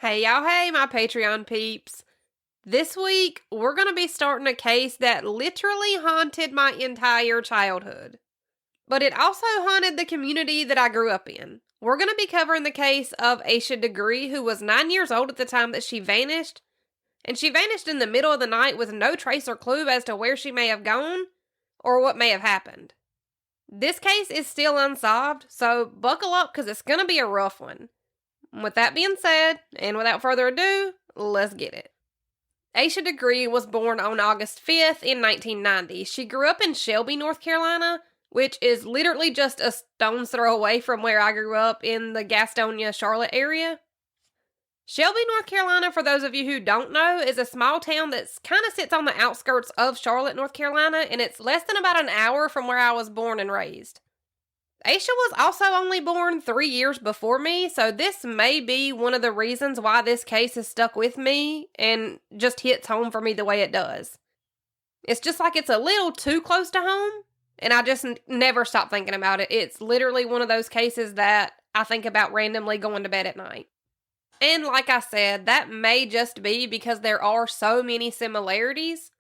Hey y'all, hey my Patreon peeps. This week, we're going to be starting a case that literally haunted my entire childhood. But it also haunted the community that I grew up in. We're going to be covering the case of Asha Degree, who was 9 years old at the time that she vanished. And she vanished in the middle of the night with no trace or clue as to where she may have gone or what may have happened. This case is still unsolved, so buckle up because it's going to be a rough one. With that being said, and without further ado, let's get it. Asha Degree was born on August 5th in 1990. She grew up in Shelby, North Carolina, which is literally just a stone's throw away from where I grew up in the Gastonia, Charlotte area. Shelby, North Carolina, for those of you who don't know, is a small town that kind of sits on the outskirts of Charlotte, North Carolina, and it's less than about an hour from where I was born and raised. Asha was also only born 3 years before me, so this may be one of the reasons why this case has stuck with me and just hits home for me the way it does. It's just like it's a little too close to home, and I just never stop thinking about it. It's literally one of those cases that I think about randomly going to bed at night. And like I said, that may just be because there are so many similarities.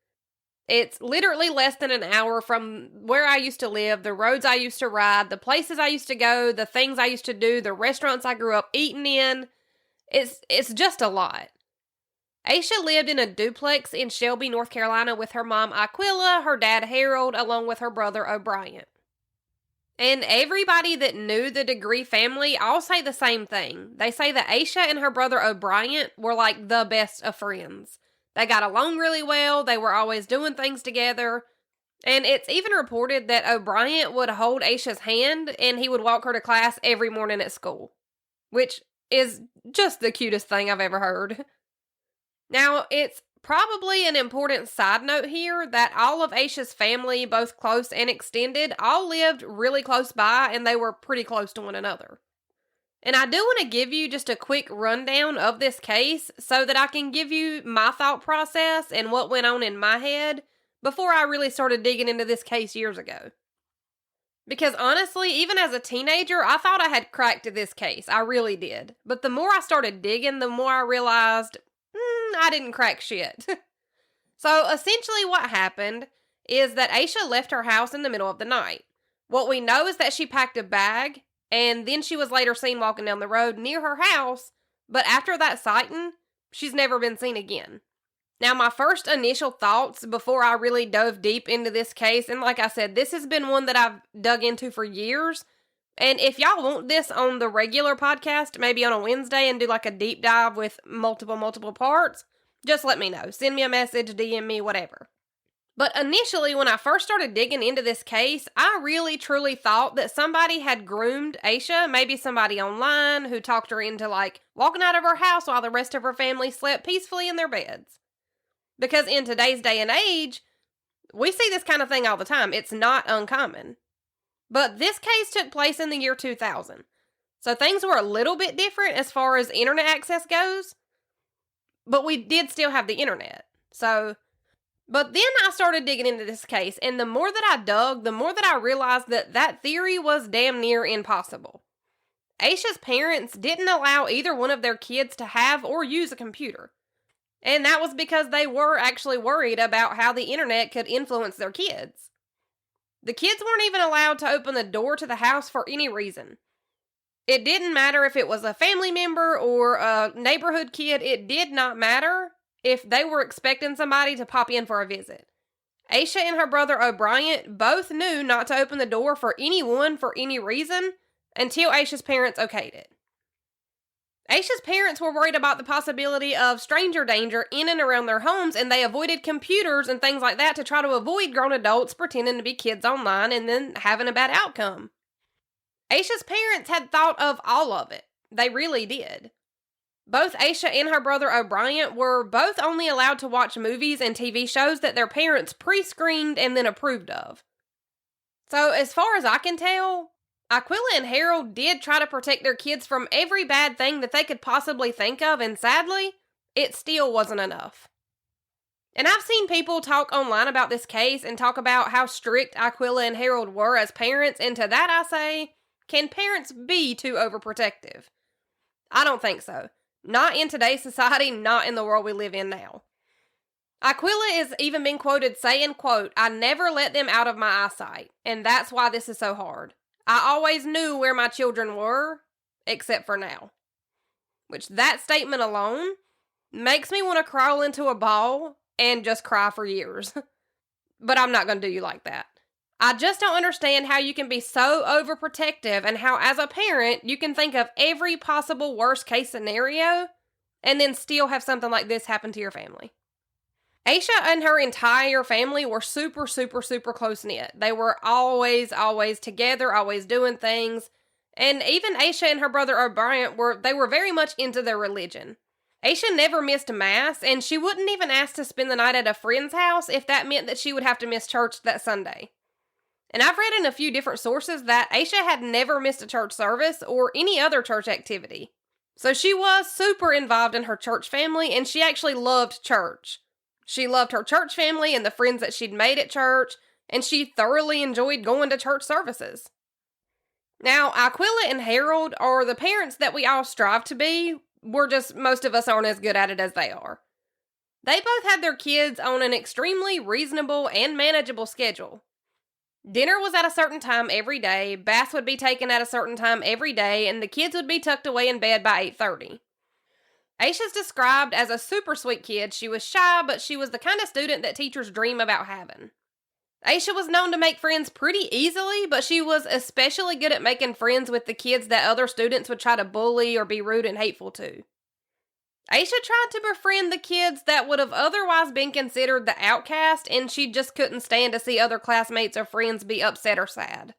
It's literally less than an hour from where I used to live, the roads I used to ride, the places I used to go, the things I used to do, the restaurants I grew up eating in. It's just a lot. Asha lived in a duplex in Shelby, North Carolina with her mom Aquila, her dad Harold, along with her brother O'Brien. And everybody that knew the Degree family all say the same thing. They say that Asha and her brother O'Brien were like the best of friends. They got along really well, they were always doing things together, and it's even reported that O'Brien would hold Asha's hand and he would walk her to class every morning at school, which is just the cutest thing I've ever heard. Now, it's probably an important side note here that all of Asha's family, both close and extended, all lived really close by and they were pretty close to one another. And I do want to give you just a quick rundown of this case so that I can give you my thought process and what went on in my head before I really started digging into this case years ago. Because honestly, even as a teenager, I thought I had cracked this case. I really did. But the more I started digging, the more I realized, I didn't crack shit. So essentially what happened is that Asha left her house in the middle of the night. What we know is that she packed a bag, and then she was later seen walking down the road near her house, but after that sighting, she's never been seen again. Now, my first initial thoughts before I really dove deep into this case, and like I said, this has been one that I've dug into for years, and if y'all want this on the regular podcast, maybe on a Wednesday and do like a deep dive with multiple parts, just let me know. Send me a message, DM me, whatever. But initially, when I first started digging into this case, I really truly thought that somebody had groomed Asha, maybe somebody online who talked her into like walking out of her house while the rest of her family slept peacefully in their beds. Because in today's day and age, we see this kind of thing all the time. It's not uncommon. But this case took place in the year 2000. So things were a little bit different as far as internet access goes. But we did still have the internet. But then I started digging into this case, and the more that I dug, the more that I realized that that theory was damn near impossible. Asha's parents didn't allow either one of their kids to have or use a computer. And that was because they were actually worried about how the internet could influence their kids. The kids weren't even allowed to open the door to the house for any reason. It didn't matter if it was a family member or a neighborhood kid, it did not matter if they were expecting somebody to pop in for a visit. Asha and her brother O'Brien both knew not to open the door for anyone for any reason until Asha's parents okayed it. Asha's parents were worried about the possibility of stranger danger in and around their homes, and they avoided computers and things like that to try to avoid grown adults pretending to be kids online and then having a bad outcome. Asha's parents had thought of all of it. They really did. Both Asha and her brother O'Brien were both only allowed to watch movies and TV shows that their parents pre-screened and then approved of. So as far as I can tell, Aquila and Harold did try to protect their kids from every bad thing that they could possibly think of, and sadly, it still wasn't enough. And I've seen people talk online about this case and talk about how strict Aquila and Harold were as parents, and to that I say, can parents be too overprotective? I don't think so. Not in today's society, not in the world we live in now. Aquila is even been quoted saying, quote, "I never let them out of my eyesight, and that's why this is so hard. I always knew where my children were, except for now." Which, that statement alone makes me want to crawl into a ball and just cry for years. But I'm not going to do you like that. I just don't understand how you can be so overprotective and how, as a parent, you can think of every possible worst case scenario and then still have something like this happen to your family. Asha and her entire family were super, super, super close-knit. They were always together, always doing things. And even Asha and her brother O'Brien were very much into their religion. Asha never missed Mass, and she wouldn't even ask to spend the night at a friend's house if that meant that she would have to miss church that Sunday. And I've read in a few different sources that Asha had never missed a church service or any other church activity. So she was super involved in her church family, and she actually loved church. She loved her church family and the friends that she'd made at church, and she thoroughly enjoyed going to church services. Now, Aquila and Harold are the parents that we all strive to be. Most of us aren't as good at it as they are. They both had their kids on an extremely reasonable and manageable schedule. Dinner was at a certain time every day, baths would be taken at a certain time every day, and the kids would be tucked away in bed by 8:30. Asha's described as a super sweet kid. She was shy, but she was the kind of student that teachers dream about having. Asha was known to make friends pretty easily, but she was especially good at making friends with the kids that other students would try to bully or be rude and hateful to. Asha tried to befriend the kids that would have otherwise been considered the outcast, and she just couldn't stand to see other classmates or friends be upset or sad.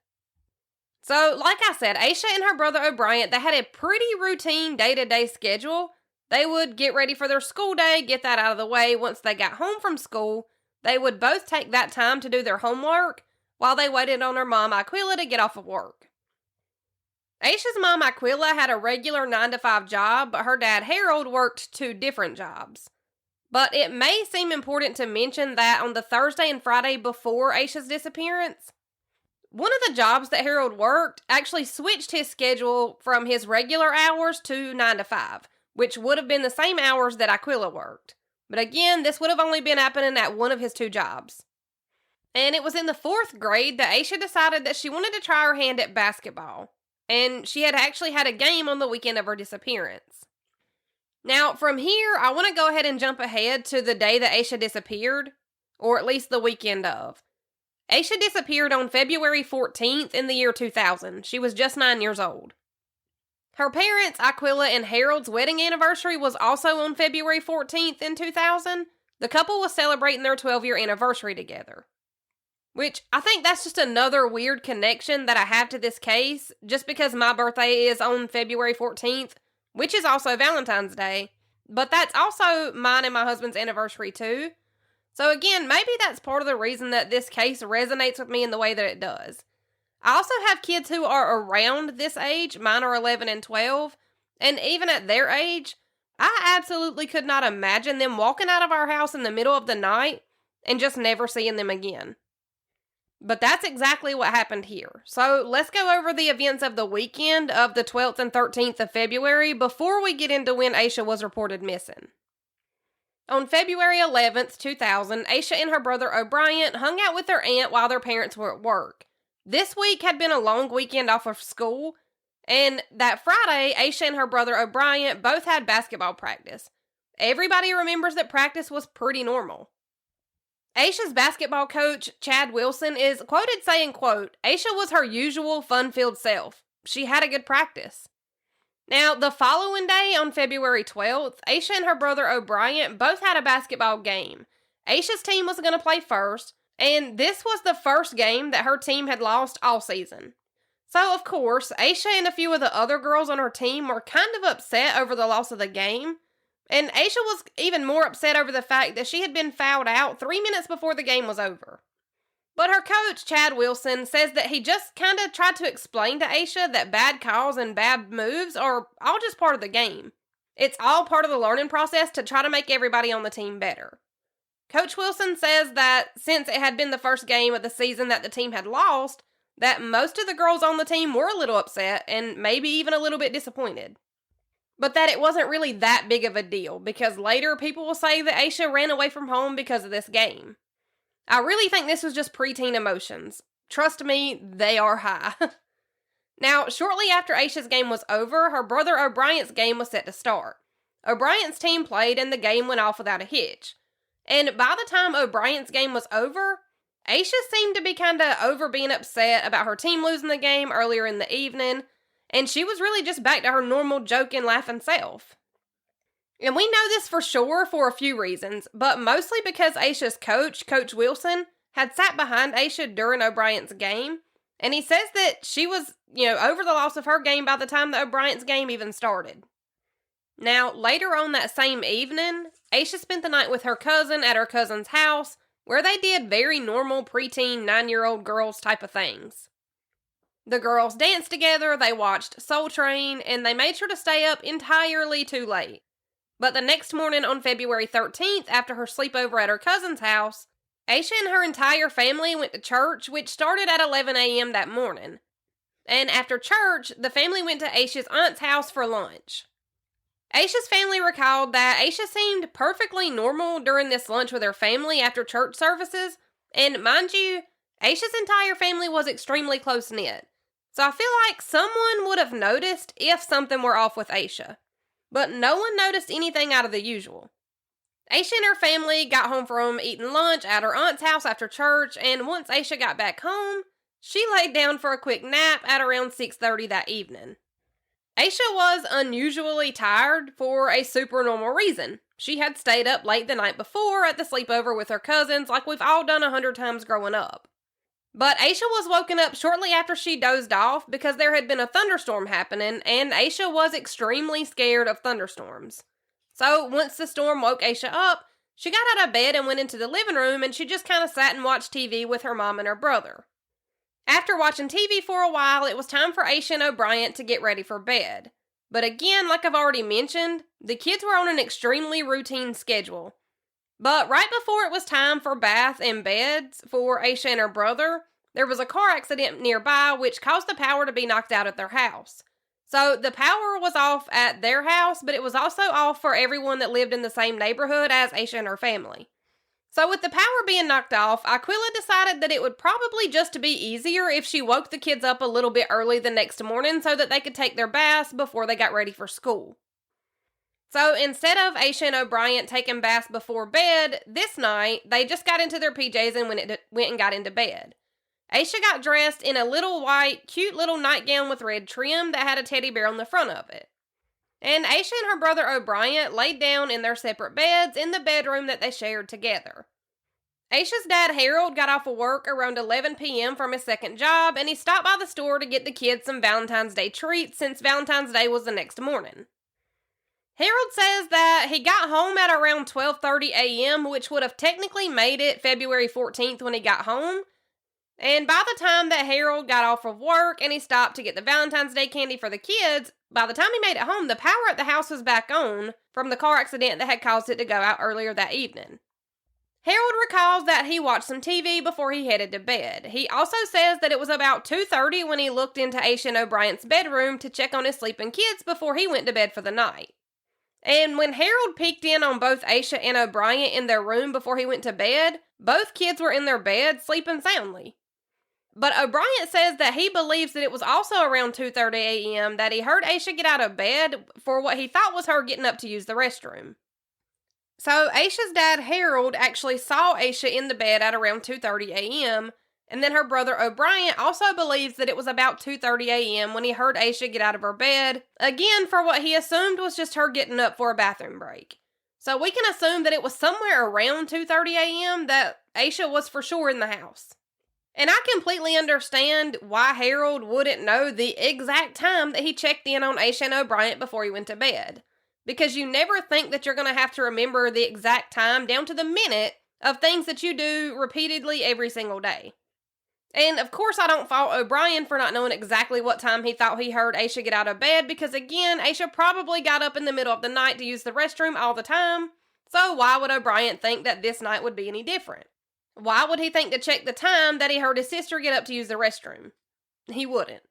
So, like I said, Asha and her brother O'Brien, they had a pretty routine day-to-day schedule. They would get ready for their school day, get that out of the way. Once they got home from school, they would both take that time to do their homework while they waited on their mom, Aquila, to get off of work. Asha's mom, Aquila, had a regular 9-to-5 job, but her dad, Harold, worked 2 different jobs. But it may seem important to mention that on the Thursday and Friday before Asha's disappearance, one of the jobs that Harold worked actually switched his schedule from his regular hours to 9 to 5, which would have been the same hours that Aquila worked. But again, this would have only been happening at one of his 2 jobs. And it was in the 4th grade that Asha decided that she wanted to try her hand at basketball. And she had actually had a game on the weekend of her disappearance. Now, from here, I want to go ahead and jump ahead to the day that Asha disappeared, or at least the weekend of. Asha disappeared on February 14th in the year 2000. She was just 9 years old. Her parents, Aquila and Harold's wedding anniversary was also on February 14th in 2000. The couple was celebrating their 12-year anniversary together. Which, I think that's just another weird connection that I have to this case, just because my birthday is on February 14th, which is also Valentine's Day, but that's also mine and my husband's anniversary too. So again, maybe that's part of the reason that this case resonates with me in the way that it does. I also have kids who are around this age. Mine are 11 and 12, and even at their age, I absolutely could not imagine them walking out of our house in the middle of the night and just never seeing them again. But that's exactly what happened here. So let's go over the events of the weekend of the 12th and 13th of February before we get into when Asha was reported missing. On February 11th, 2000, Asha and her brother O'Brien hung out with their aunt while their parents were at work. This week had been a long weekend off of school, and that Friday, Asha and her brother O'Brien both had basketball practice. Everybody remembers that practice was pretty normal. Asha's basketball coach, Chad Wilson, is quoted saying, quote, "Asha was her usual fun-filled self. She had a good practice." Now, the following day, on February 12th, Asha and her brother O'Brien both had a basketball game. Asha's team was going to play first, and this was the first game that her team had lost all season. So, of course, Asha and a few of the other girls on her team were kind of upset over the loss of the game. And Asha was even more upset over the fact that she had been fouled out 3 minutes before the game was over. But her coach, Chad Wilson, says that he just kind of tried to explain to Asha that bad calls and bad moves are all just part of the game. It's all part of the learning process to try to make everybody on the team better. Coach Wilson says that since it had been the first game of the season that the team had lost, that most of the girls on the team were a little upset and maybe even a little bit disappointed. but that it wasn't really that big of a deal because later people will say that Asha ran away from home because of this game. I really think this was just preteen emotions. Trust me, they are high. Now, shortly after Asha's game was over, her brother O'Brien's game was set to start. O'Brien's team played and the game went off without a hitch. And by the time O'Brien's game was over, Asha seemed to be kind of over being upset about her team losing the game earlier in the evening, and she was really just back to her normal joking, laughing self. And we know this for sure for a few reasons, but mostly because Asha's coach, Coach Wilson, had sat behind Asha during O'Brien's game, and he says that she was, over the loss of her game by the time the O'Brien's game even started. Now, later on that same evening, Asha spent the night with her cousin at her cousin's house, where they did very normal preteen 9-year-old girls type of things. The girls danced together, they watched Soul Train, and they made sure to stay up entirely too late. But the next morning on February 13th, after her sleepover at her cousin's house, Asha and her entire family went to church, which started at 11 a.m. that morning. And after church, the family went to Asha's aunt's house for lunch. Asha's family recalled that Asha seemed perfectly normal during this lunch with her family after church services, and mind you, Asha's entire family was extremely close-knit, so I feel like someone would have noticed if something were off with Asha, but no one noticed anything out of the usual. Asha and her family got home from eating lunch at her aunt's house after church, and once Asha got back home, she laid down for a quick nap at around 6:30 that evening. Asha was unusually tired for a super normal reason. She had stayed up late the night before at the sleepover with her cousins like we've all done 100 times growing up. But Asha was woken up shortly after she dozed off because there had been a thunderstorm happening, and Asha was extremely scared of thunderstorms. So once the storm woke Asha up, she got out of bed and went into the living room, and she just kind of sat and watched TV with her mom and her brother. After watching TV for a while, it was time for Asha and O'Brien to get ready for bed. But again, like I've already mentioned, the kids were on an extremely routine schedule. But right before it was time for bath and beds for Asha and her brother, there was a car accident nearby which caused the power to be knocked out at their house. So the power was off at their house, but it was also off for everyone that lived in the same neighborhood as Asha and her family. So with the power being knocked off, Aquila decided that it would probably just be easier if she woke the kids up a little bit early the next morning so that they could take their baths before they got ready for school. So instead of Asha and O'Brien taking baths before bed, this night, they just got into their PJs and went and got into bed. Asha got dressed in a little white, cute little nightgown with red trim that had a teddy bear on the front of it. And Asha and her brother O'Brien laid down in their separate beds in the bedroom that they shared together. Asha's dad Harold got off of work around 11 p.m. from his second job, and he stopped by the store to get the kids some Valentine's Day treats since Valentine's Day was the next morning. Harold says that he got home at around 12:30 a.m., which would have technically made it February 14th when he got home. And by the time that Harold got off of work and he stopped to get the Valentine's Day candy for the kids, by the time he made it home, the power at the house was back on from the car accident that had caused it to go out earlier that evening. Harold recalls that he watched some TV before he headed to bed. He also says that it was about 2:30 when he looked into Asha and O'Brien's bedroom to check on his sleeping kids before he went to bed for the night. And when Harold peeked in on both Asha and O'Brien in their room before he went to bed, both kids were in their bed sleeping soundly. But O'Brien says that he believes that it was also around 2:30 a.m. that he heard Asha get out of bed for what he thought was her getting up to use the restroom. So Asha's dad Harold actually saw Asha in the bed at around 2:30 a.m., and then her brother O'Brien also believes that it was about 2:30 a.m. when he heard Asha get out of her bed, again for what he assumed was just her getting up for a bathroom break. So we can assume that it was somewhere around 2:30 a.m. that Asha was for sure in the house. And I completely understand why Harold wouldn't know the exact time that he checked in on Asha and O'Brien before he went to bed. Because you never think that you're going to have to remember the exact time down to the minute of things that you do repeatedly every single day. And of course I don't fault O'Brien for not knowing exactly what time he thought he heard Asha get out of bed, because again, Asha probably got up in the middle of the night to use the restroom all the time, so why would O'Brien think that this night would be any different? Why would he think to check the time that he heard his sister get up to use the restroom? He wouldn't.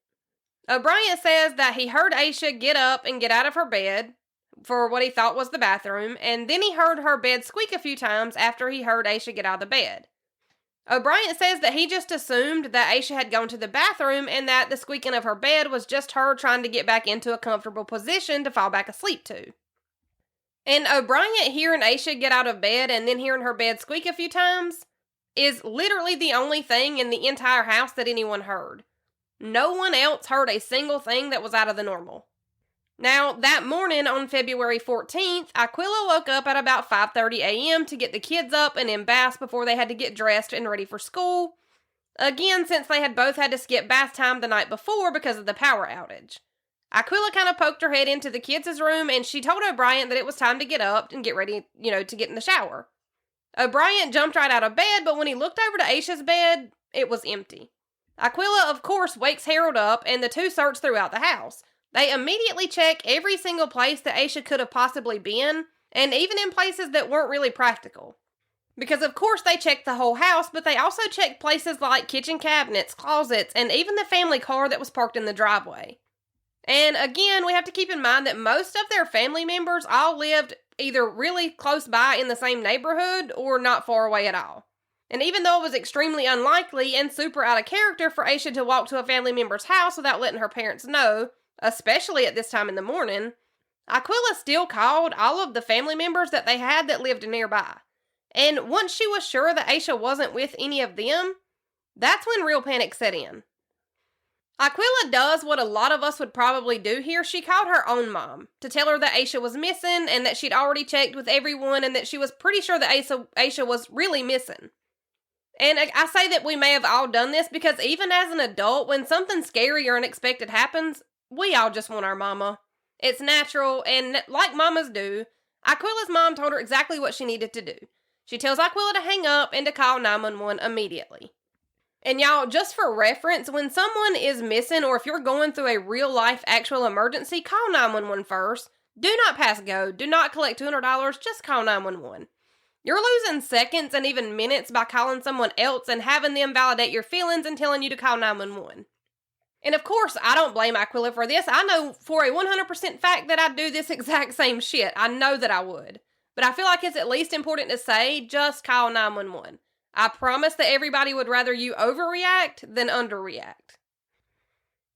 O'Brien says that he heard Asha get up and get out of her bed, for what he thought was the bathroom, and then he heard her bed squeak a few times after he heard Asha get out of the bed. O'Brien says that he just assumed that Asha had gone to the bathroom and that the squeaking of her bed was just her trying to get back into a comfortable position to fall back asleep to. And O'Brien hearing Asha get out of bed and then hearing her bed squeak a few times is literally the only thing in the entire house that anyone heard. No one else heard a single thing that was out of the normal. Now, that morning on February 14th, Aquila woke up at about 5:30 a.m. to get the kids up and in baths before they had to get dressed and ready for school. Again, since they had both had to skip bath time the night before because of the power outage. Aquila kind of poked her head into the kids' room and she told O'Brien that it was time to get up and get ready, to get in the shower. O'Brien jumped right out of bed, but when he looked over to Asha's bed, it was empty. Aquila, of course, wakes Harold up and the two search throughout the house. They immediately check every single place that Asha could have possibly been, and even in places that weren't really practical. Because of course they checked the whole house, but they also checked places like kitchen cabinets, closets, and even the family car that was parked in the driveway. And again, we have to keep in mind that most of their family members all lived either really close by in the same neighborhood or not far away at all. And even though it was extremely unlikely and super out of character for Asha to walk to a family member's house without letting her parents know, especially at this time in the morning, Aquila still called all of the family members that they had that lived nearby. And once she was sure that Asha wasn't with any of them, that's when real panic set in. Aquila does what a lot of us would probably do here. She called her own mom to tell her that Asha was missing and that she'd already checked with everyone and that she was pretty sure that Asha was really missing. And I say that we may have all done this because even as an adult, when something scary or unexpected happens, we all just want our mama. It's natural, and like mamas do, Aquila's mom told her exactly what she needed to do. She tells Aquila to hang up and to call 911 immediately. And y'all, just for reference, when someone is missing or if you're going through a real-life actual emergency, call 911 first. Do not pass go. Do not collect $200. Just call 911. You're losing seconds and even minutes by calling someone else and having them validate your feelings and telling you to call 911. And of course, I don't blame Aquila for this. I know for a 100% fact that I'd do this exact same shit. I know that I would. But I feel like it's at least important to say, just call 911. I promise that everybody would rather you overreact than underreact.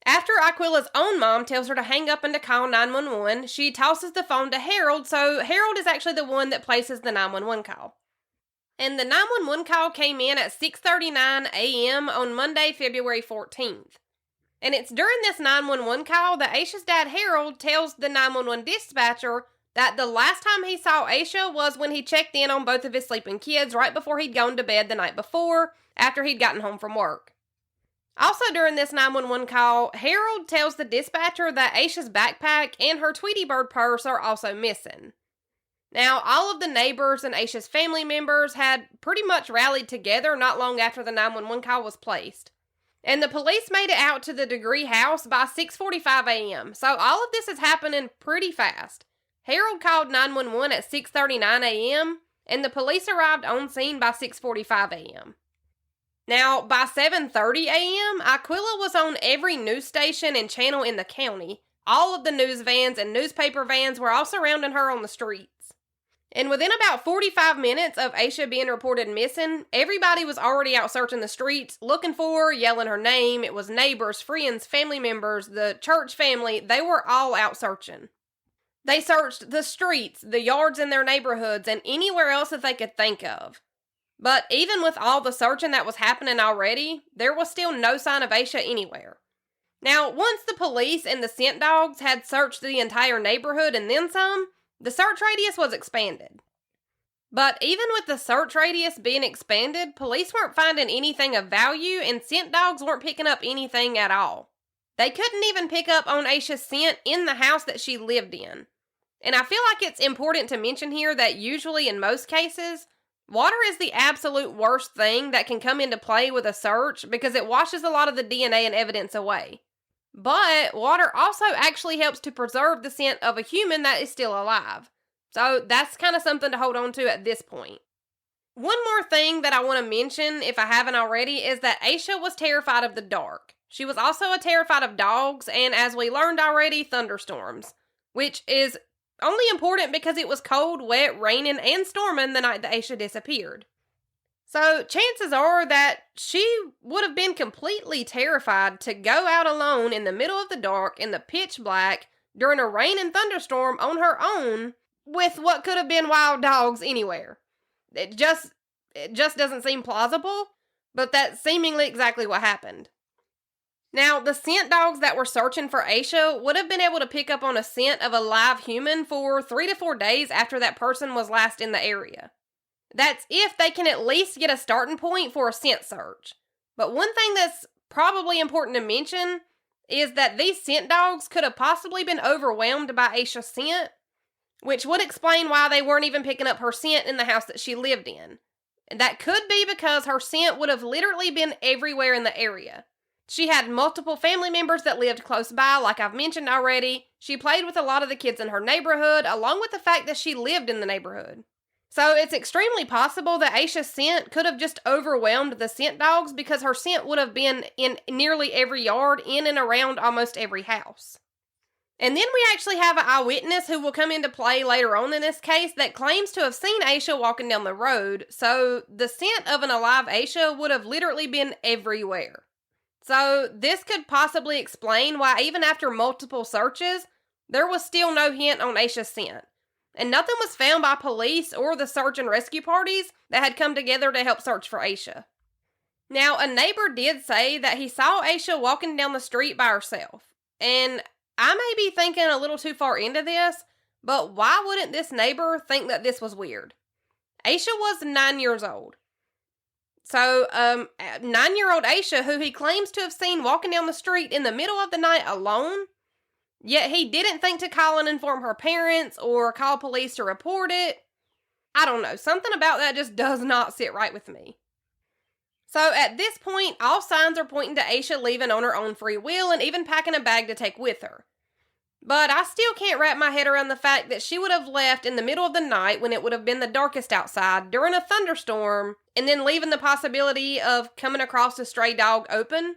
After Aquila's own mom tells her to hang up and to call 911, she tosses the phone to Harold, so Harold is actually the one that places the 911 call. And the 911 call came in at 6:39 a.m. on Monday, February 14th. And it's during this 911 call that Asha's dad, Harold, tells the 911 dispatcher that the last time he saw Asha was when he checked in on both of his sleeping kids right before he'd gone to bed the night before, after he'd gotten home from work. Also during this 911 call, Harold tells the dispatcher that Asha's backpack and her Tweety Bird purse are also missing. Now, all of the neighbors and Asha's family members had pretty much rallied together not long after the 911 call was placed. And the police made it out to the Degree house by 6:45 a.m., so all of this is happening pretty fast. Harold called 911 at 6:39 a.m., and the police arrived on scene by 6:45 a.m. Now, by 7:30 a.m., Aquila was on every news station and channel in the county. All of the news vans and newspaper vans were all surrounding her on the streets. And within about 45 minutes of Asha being reported missing, everybody was already out searching the streets, looking for her, yelling her name. It was neighbors, friends, family members, the church family. They were all out searching. They searched the streets, the yards in their neighborhoods, and anywhere else that they could think of. But even with all the searching that was happening already, there was still no sign of Asha anywhere. Now, once the police and the scent dogs had searched the entire neighborhood and then some, the search radius was expanded. But even with the search radius being expanded, police weren't finding anything of value and scent dogs weren't picking up anything at all. They couldn't even pick up on Asha's scent in the house that she lived in. And I feel like it's important to mention here that usually in most cases, water is the absolute worst thing that can come into play with a search because it washes a lot of the DNA and evidence away. But water also actually helps to preserve the scent of a human that is still alive. So that's kind of something to hold on to at this point. One more thing that I want to mention, if I haven't already, is that Asha was terrified of the dark. She was also terrified of dogs and, as we learned already, thunderstorms, which is only important because it was cold, wet, raining, and storming the night that Asha disappeared. So chances are that she would have been completely terrified to go out alone in the middle of the dark in the pitch black during a rain and thunderstorm on her own with what could have been wild dogs anywhere. It just doesn't seem plausible, but that's seemingly exactly what happened. Now, the scent dogs that were searching for Asha would have been able to pick up on a scent of a live human for 3 to 4 days after that person was last in the area. That's if they can at least get a starting point for a scent search. But one thing that's probably important to mention is that these scent dogs could have possibly been overwhelmed by Asha's scent, which would explain why they weren't even picking up her scent in the house that she lived in. And that could be because her scent would have literally been everywhere in the area. She had multiple family members that lived close by, like I've mentioned already. She played with a lot of the kids in her neighborhood, along with the fact that she lived in the neighborhood. So it's extremely possible that Asha's scent could have just overwhelmed the scent dogs because her scent would have been in nearly every yard, in and around almost every house. And then we actually have an eyewitness who will come into play later on in this case that claims to have seen Asha walking down the road, so the scent of an alive Asha would have literally been everywhere. So this could possibly explain why even after multiple searches, there was still no hint on Asha's scent. And nothing was found by police or the search and rescue parties that had come together to help search for Asha. Now, a neighbor did say that he saw Asha walking down the street by herself. And I may be thinking a little too far into this, but why wouldn't this neighbor think that this was weird? Asha was 9 years old. So, 9-year-old Asha, who he claims to have seen walking down the street in the middle of the night alone, yet he didn't think to call and inform her parents or call police to report it. I don't know, something about that just does not sit right with me. So at this point, all signs are pointing to Asha leaving on her own free will and even packing a bag to take with her. But I still can't wrap my head around the fact that she would have left in the middle of the night when it would have been the darkest outside during a thunderstorm and then leaving the possibility of coming across a stray dog open.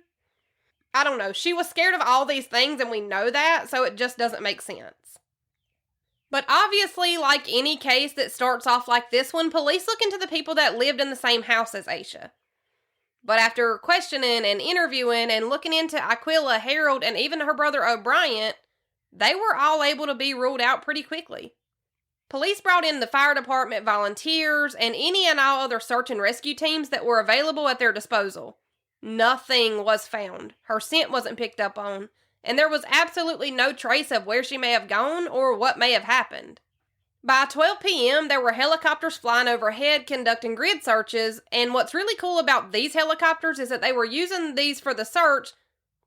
I don't know. She was scared of all these things and we know that, so it just doesn't make sense. But obviously, like any case that starts off like this one, police look into the people that lived in the same house as Asha. But after questioning and interviewing and looking into Aquila, Harold, and even her brother O'Brien, they were all able to be ruled out pretty quickly. Police brought in the fire department volunteers and any and all other search and rescue teams that were available at their disposal. Nothing was found. Her scent wasn't picked up on, and there was absolutely no trace of where she may have gone or what may have happened. By 12 p.m., there were helicopters flying overhead conducting grid searches, and what's really cool about these helicopters is that they were using these for the search.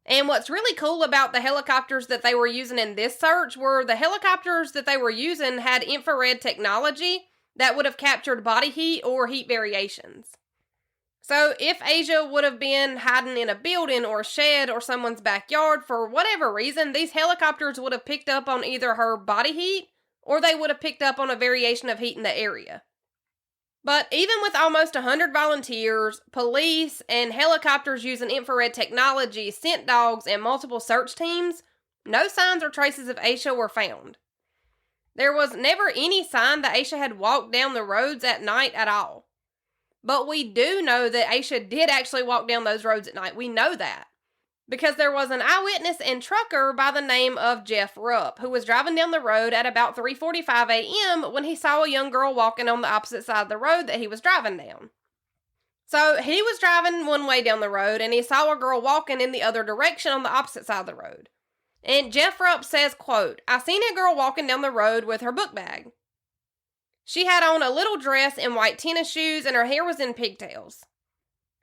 And what's really cool about the helicopters that they were using in this search were the helicopters that they were using had infrared technology that would have captured body heat or heat variations. So if Asha would have been hiding in a building or shed or someone's backyard for whatever reason, these helicopters would have picked up on either her body heat or they would have picked up on a variation of heat in the area. But even with almost 100 volunteers, police, and helicopters using infrared technology, scent dogs, and multiple search teams, no signs or traces of Asha were found. There was never any sign that Asha had walked down the roads at night at all. But we do know that Asha did actually walk down those roads at night. We know that. Because there was an eyewitness and trucker by the name of Jeff Rupp, who was driving down the road at about 3:45 a.m. when he saw a young girl walking on the opposite side of the road that he was driving down. So he was driving one way down the road and he saw a girl walking in the other direction on the opposite side of the road. And Jeff Rupp says, quote, "I seen a girl walking down the road with her book bag. She had on a little dress and white tennis shoes and her hair was in pigtails."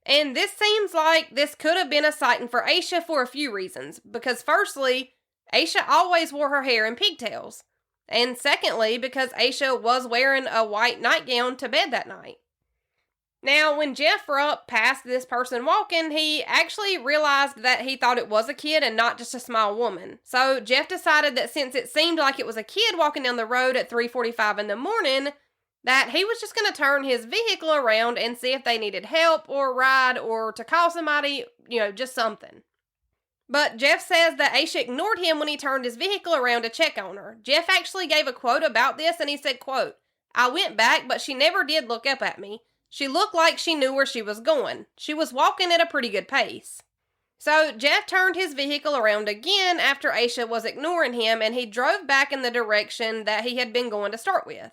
And this seems like this could have been a sighting for Asha for a few reasons. Because firstly, Asha always wore her hair in pigtails. And secondly, because Asha was wearing a white nightgown to bed that night. Now, when Jeff Rupp passed this person walking, he actually realized that he thought it was a kid and not just a small woman. So Jeff decided that since it seemed like it was a kid walking down the road at 3:45 in the morning, that he was just going to turn his vehicle around and see if they needed help or ride or to call somebody, just something. But Jeff says that Asha ignored him when he turned his vehicle around to check on her. Jeff actually gave a quote about this, and he said, quote, "I went back, but she never did look up at me. She looked like she knew where she was going. She was walking at a pretty good pace." So Jeff turned his vehicle around again after Asha was ignoring him, and he drove back in the direction that he had been going to start with.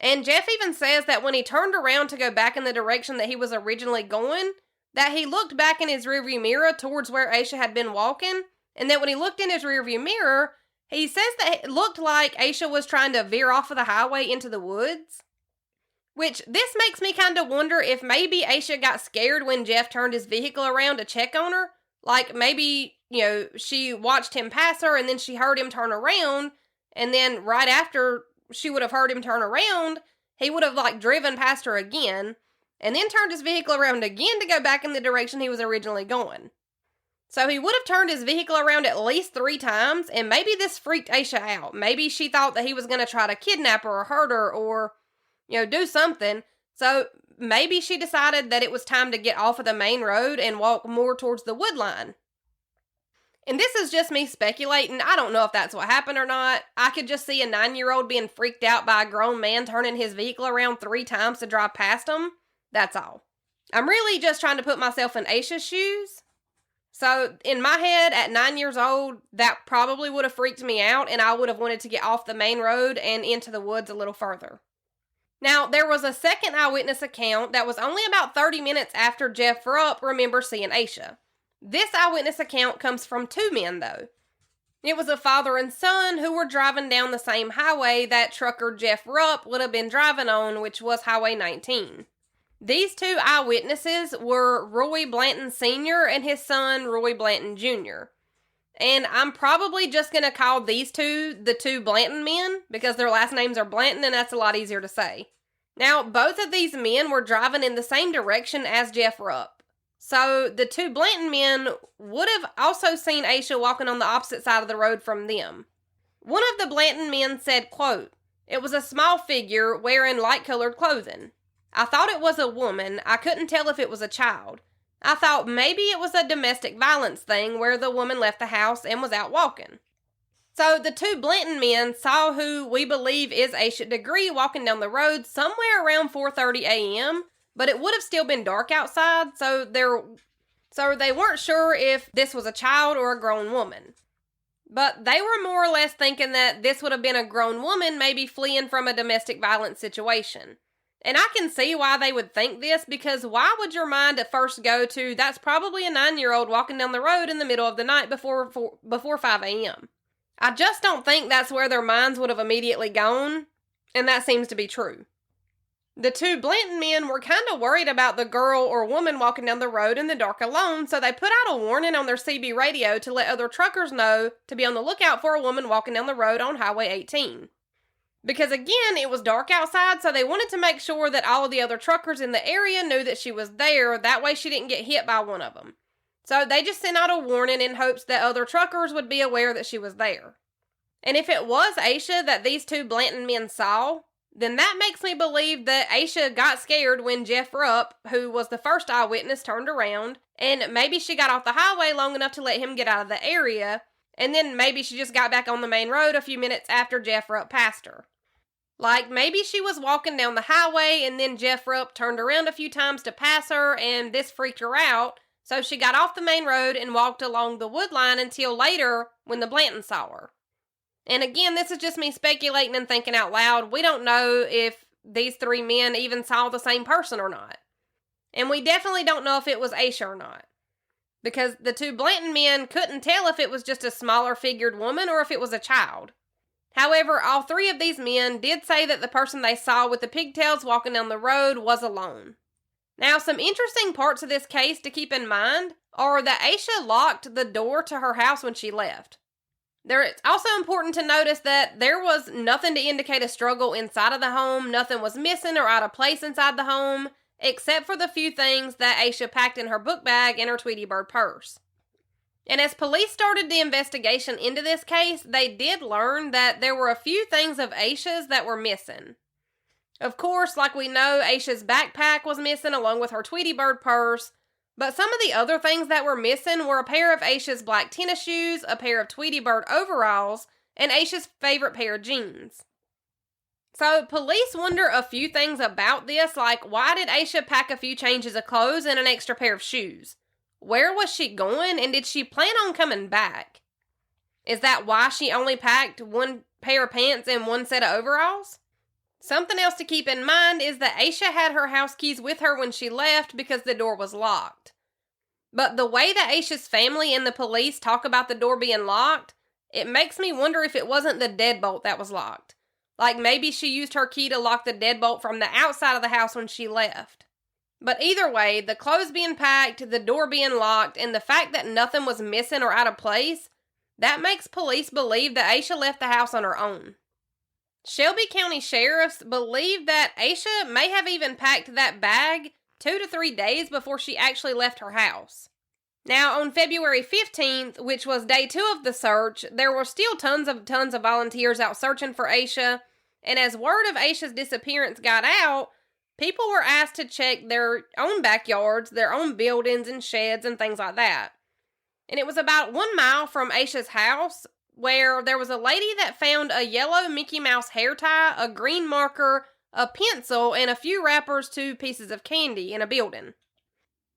And Jeff even says that when he turned around to go back in the direction that he was originally going, that he looked back in his rearview mirror towards where Asha had been walking, and that when he looked in his rearview mirror, he says that it looked like Asha was trying to veer off of the highway into the woods. Which, this makes me kind of wonder if maybe Asha got scared when Jeff turned his vehicle around to check on her. Like, maybe, she watched him pass her and then she heard him turn around, and then right after she would have heard him turn around, he would have, driven past her again, and then turned his vehicle around again to go back in the direction he was originally going. So he would have turned his vehicle around at least 3 times, and maybe this freaked Asha out. Maybe she thought that he was going to try to kidnap her or hurt her or, do something. So maybe she decided that it was time to get off of the main road and walk more towards the wood line. And this is just me speculating. I don't know if that's what happened or not. I could just see a 9-year-old being freaked out by a grown man turning his vehicle around 3 times to drive past him. That's all. I'm really just trying to put myself in Asha's shoes. So, in my head, at 9 years old, that probably would have freaked me out, and I would have wanted to get off the main road and into the woods a little further. Now, there was a second eyewitness account that was only about 30 minutes after Jeff Rupp remembers seeing Asha. This eyewitness account comes from 2 men, though. It was a father and son who were driving down the same highway that trucker Jeff Rupp would have been driving on, which was Highway 19. These 2 eyewitnesses were Roy Blanton Sr. and his son, Roy Blanton Jr. And I'm probably just going to call these 2 the 2 Blanton men because their last names are Blanton, and that's a lot easier to say. Now, both of these men were driving in the same direction as Jeff Rupp. So the 2 Blanton men would have also seen Asha walking on the opposite side of the road from them. One of the Blanton men said, quote, "It was a small figure wearing light-colored clothing. I thought it was a woman. I couldn't tell if it was a child. I thought maybe it was a domestic violence thing where the woman left the house and was out walking." So the 2 Blanton men saw who we believe is Asha Degree walking down the road somewhere around 4:30 a.m., but it would have still been dark outside, so they weren't sure if this was a child or a grown woman. But they were more or less thinking that this would have been a grown woman maybe fleeing from a domestic violence situation. And I can see why they would think this, because why would your mind at first go to, that's probably a 9-year-old walking down the road in the middle of the night before 5 a.m.? I just don't think that's where their minds would have immediately gone, and that seems to be true. The 2 Blanton men were kind of worried about the girl or woman walking down the road in the dark alone, so they put out a warning on their CB radio to let other truckers know to be on the lookout for a woman walking down the road on Highway 18. Because again, it was dark outside, so they wanted to make sure that all of the other truckers in the area knew that she was there, that way she didn't get hit by one of them. So they just sent out a warning in hopes that other truckers would be aware that she was there. And if it was Asha that these 2 Blanton men saw, then that makes me believe that Asha got scared when Jeff Rupp, who was the first eyewitness, turned around, and maybe she got off the highway long enough to let him get out of the area, and then maybe she just got back on the main road a few minutes after Jeff Rupp passed her. Like, maybe she was walking down the highway, and then Jeff Rupp turned around a few times to pass her, and this freaked her out, so she got off the main road and walked along the wood line until later when the Blantons saw her. And again, this is just me speculating and thinking out loud. We don't know if these 3 men even saw the same person or not. And we definitely don't know if it was Asha or not. Because the 2 Blanton men couldn't tell if it was just a smaller figured woman or if it was a child. However, all 3 of these men did say that the person they saw with the pigtails walking down the road was alone. Now, some interesting parts of this case to keep in mind are that Asha locked the door to her house when she left. It's also important to notice that there was nothing to indicate a struggle inside of the home, nothing was missing or out of place inside the home, except for the few things that Asha packed in her book bag and her Tweety Bird purse. And as police started the investigation into this case, they did learn that there were a few things of Asha's that were missing. Of course, like we know, Asha's backpack was missing along with her Tweety Bird purse, But some of the other things that were missing were a pair of Asha's black tennis shoes, a pair of Tweety Bird overalls, and Asha's favorite pair of jeans. So police wonder a few things about this, like why did Asha pack a few changes of clothes and an extra pair of shoes? Where was she going, and did she plan on coming back? Is that why she only packed one pair of pants and one set of overalls? Something else to keep in mind is that Asha had her house keys with her when she left because the door was locked. But the way that Asha's family and the police talk about the door being locked, it makes me wonder if it wasn't the deadbolt that was locked. Like maybe she used her key to lock the deadbolt from the outside of the house when she left. But either way, the clothes being packed, the door being locked, and the fact that nothing was missing or out of place, that makes police believe that Asha left the house on her own. Shelby County sheriffs believe that Asha may have even packed that bag 2 to 3 days before she actually left her house. Now, on February 15th, which was day 2 of the search, there were still tons of volunteers out searching for Asha, and as word of Asha's disappearance got out, people were asked to check their own backyards, their own buildings and sheds and things like that. And it was about 1 mile from Asha's house where there was a lady that found a yellow Mickey Mouse hair tie, a green marker, a pencil, and a few wrappers to pieces of candy in a building.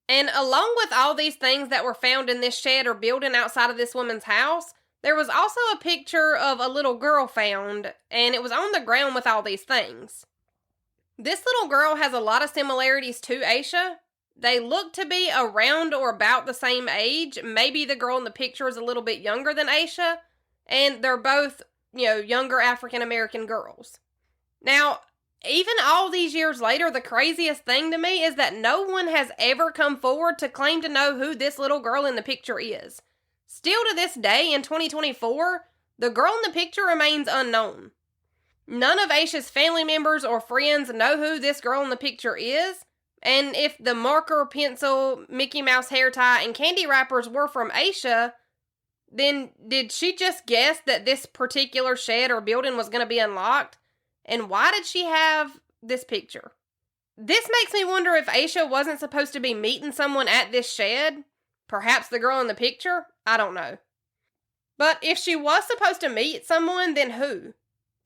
And along with all these things that were found in this shed or building outside of this woman's house, there was also a picture of a little girl found, and it was on the ground with all these things. This little girl has a lot of similarities to Asha. They look to be around or about the same age. Maybe the girl in the picture is a little bit younger than Asha, and they're both, younger African American girls. Now, even all these years later, the craziest thing to me is that no one has ever come forward to claim to know who this little girl in the picture is. Still to this day, in 2024, the girl in the picture remains unknown. None of Asha's family members or friends know who this girl in the picture is, and if the marker, pencil, Mickey Mouse hair tie, and candy wrappers were from Asha, then did she just guess that this particular shed or building was going to be unlocked? And why did she have this picture? This makes me wonder if Asha wasn't supposed to be meeting someone at this shed. Perhaps the girl in the picture? I don't know. But if she was supposed to meet someone, then who?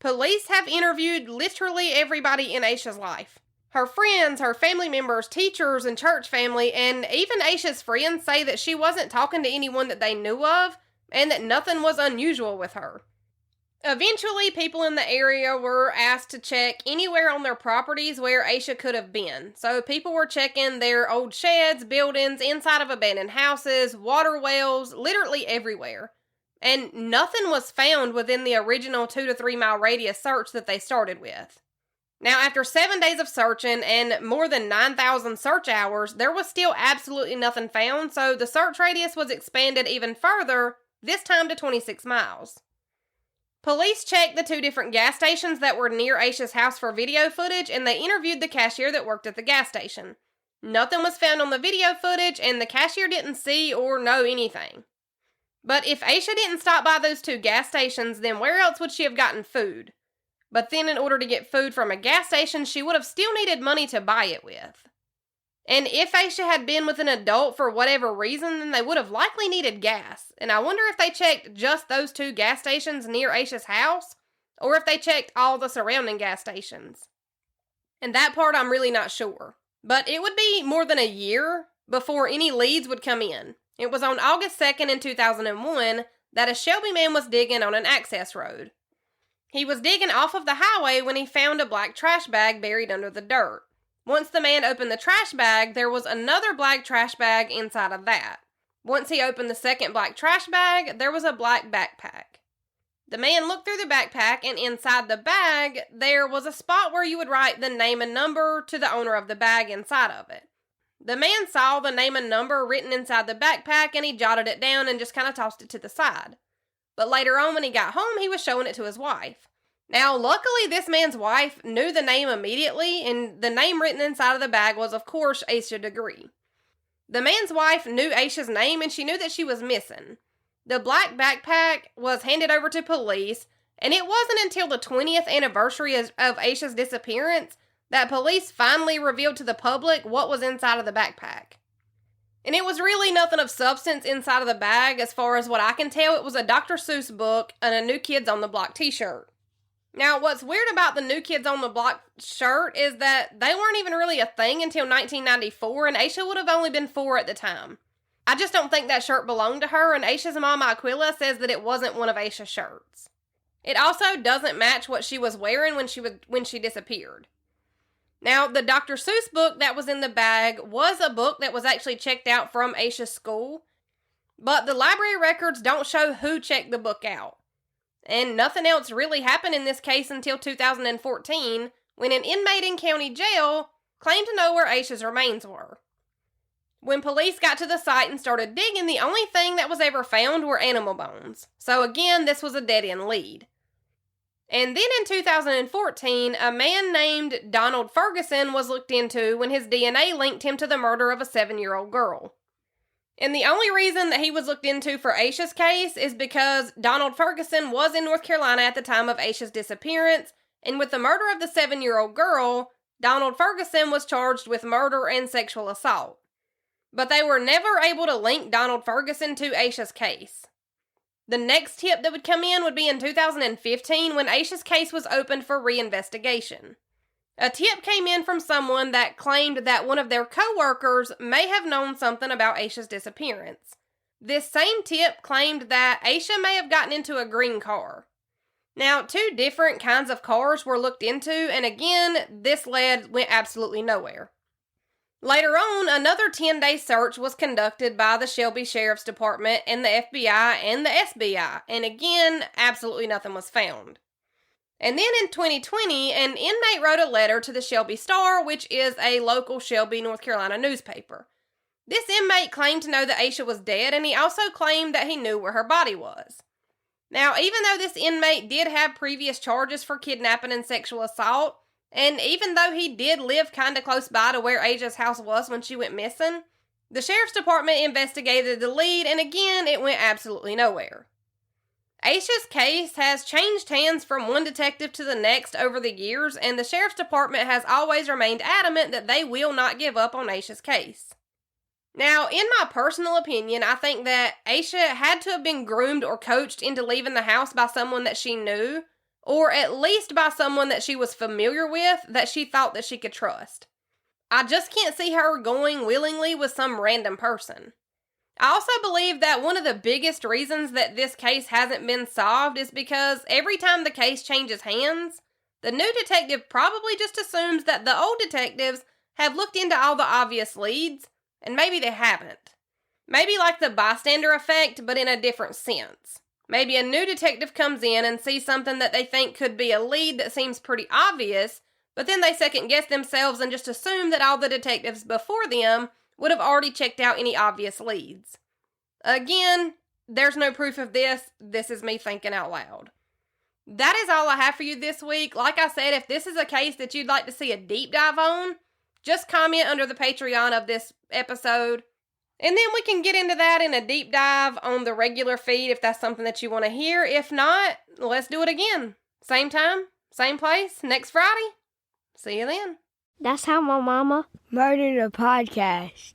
Police have interviewed literally everybody in Asha's life. Her friends, her family members, teachers, and church family, and even Asha's friends say that she wasn't talking to anyone that they knew of, and that nothing was unusual with her. Eventually, people in the area were asked to check anywhere on their properties where Asha could have been. So people were checking their old sheds, buildings, inside of abandoned houses, water wells, literally everywhere. And nothing was found within the original 2 to 3 mile radius search that they started with. Now, after 7 days of searching and more than 9,000 search hours, there was still absolutely nothing found, so the search radius was expanded even further, this time to 26 miles. Police checked the 2 different gas stations that were near Asha's house for video footage, and they interviewed the cashier that worked at the gas station. Nothing was found on the video footage, and the cashier didn't see or know anything. But if Asha didn't stop by those 2 gas stations, then where else would she have gotten food? But then in order to get food from a gas station, she would have still needed money to buy it with. And if Asha had been with an adult for whatever reason, then they would have likely needed gas. And I wonder if they checked just those 2 gas stations near Asha's house, or if they checked all the surrounding gas stations. And that part I'm really not sure. But it would be more than a year before any leads would come in. It was on August 2nd in 2001 that a Shelby man was digging on an access road. He was digging off of the highway when he found a black trash bag buried under the dirt. Once the man opened the trash bag, there was another black trash bag inside of that. Once he opened the second black trash bag, there was a black backpack. The man looked through the backpack, and inside the bag, there was a spot where you would write the name and number to the owner of the bag inside of it. The man saw the name and number written inside the backpack, and he jotted it down and just kind of tossed it to the side. But later on, when he got home, he was showing it to his wife. Now, luckily, this man's wife knew the name immediately, and the name written inside of the bag was, of course, Asha Degree. The man's wife knew Asha's name, and she knew that she was missing. The black backpack was handed over to police, and it wasn't until the 20th anniversary of Asha's disappearance that police finally revealed to the public what was inside of the backpack. And it was really nothing of substance inside of the bag. As far as what I can tell, it was a Dr. Seuss book and a New Kids on the Block t-shirt. Now, what's weird about the New Kids on the Block shirt is that they weren't even really a thing until 1994, and Asha would have only been 4 at the time. I just don't think that shirt belonged to her, and Asha's mom, Aquila, says that it wasn't one of Asha's shirts. It also doesn't match what she was wearing when she disappeared. Now, the Dr. Seuss book that was in the bag was a book that was actually checked out from Asha's school, but the library records don't show who checked the book out. And nothing else really happened in this case until 2014, when an inmate in county jail claimed to know where Asha's remains were. When police got to the site and started digging, the only thing that was ever found were animal bones. So again, this was a dead-end lead. And then in 2014, a man named Donald Ferguson was looked into when his DNA linked him to the murder of a 7-year-old girl. And the only reason that he was looked into for Asha's case is because Donald Ferguson was in North Carolina at the time of Asha's disappearance, and with the murder of the 7-year-old girl, Donald Ferguson was charged with murder and sexual assault. But they were never able to link Donald Ferguson to Asha's case. The next tip that would come in would be in 2015 when Asha's case was opened for reinvestigation. A tip came in from someone that claimed that one of their co-workers may have known something about Asha's disappearance. This same tip claimed that Asha may have gotten into a green car. Now, 2 different kinds of cars were looked into, and again, this lead went absolutely nowhere. Later on, another 10-day search was conducted by the Shelby Sheriff's Department and the FBI and the SBI, and again, absolutely nothing was found. And then in 2020, an inmate wrote a letter to the Shelby Star, which is a local Shelby, North Carolina newspaper. This inmate claimed to know that Asha was dead, and he also claimed that he knew where her body was. Now, even though this inmate did have previous charges for kidnapping and sexual assault, and even though he did live kind of close by to where Asha's house was when she went missing, the sheriff's department investigated the lead, and again, it went absolutely nowhere. Asha's case has changed hands from one detective to the next over the years, and the sheriff's department has always remained adamant that they will not give up on Asha's case. Now, in my personal opinion, I think that Asha had to have been groomed or coached into leaving the house by someone that she knew, or at least by someone that she was familiar with that she thought that she could trust. I just can't see her going willingly with some random person. I also believe that one of the biggest reasons that this case hasn't been solved is because every time the case changes hands, the new detective probably just assumes that the old detectives have looked into all the obvious leads, and maybe they haven't. Maybe like the bystander effect, but in a different sense. Maybe a new detective comes in and sees something that they think could be a lead that seems pretty obvious, but then they second guess themselves and just assume that all the detectives before them would have already checked out any obvious leads. Again, there's no proof of this. This is me thinking out loud. That is all I have for you this week. Like I said, if this is a case that you'd like to see a deep dive on, just comment under the Patreon of this episode, and then we can get into that in a deep dive on the regular feed if that's something that you want to hear. If not, let's do it again. Same time, same place, next Friday. See you then. That's how my mama murdered a podcast.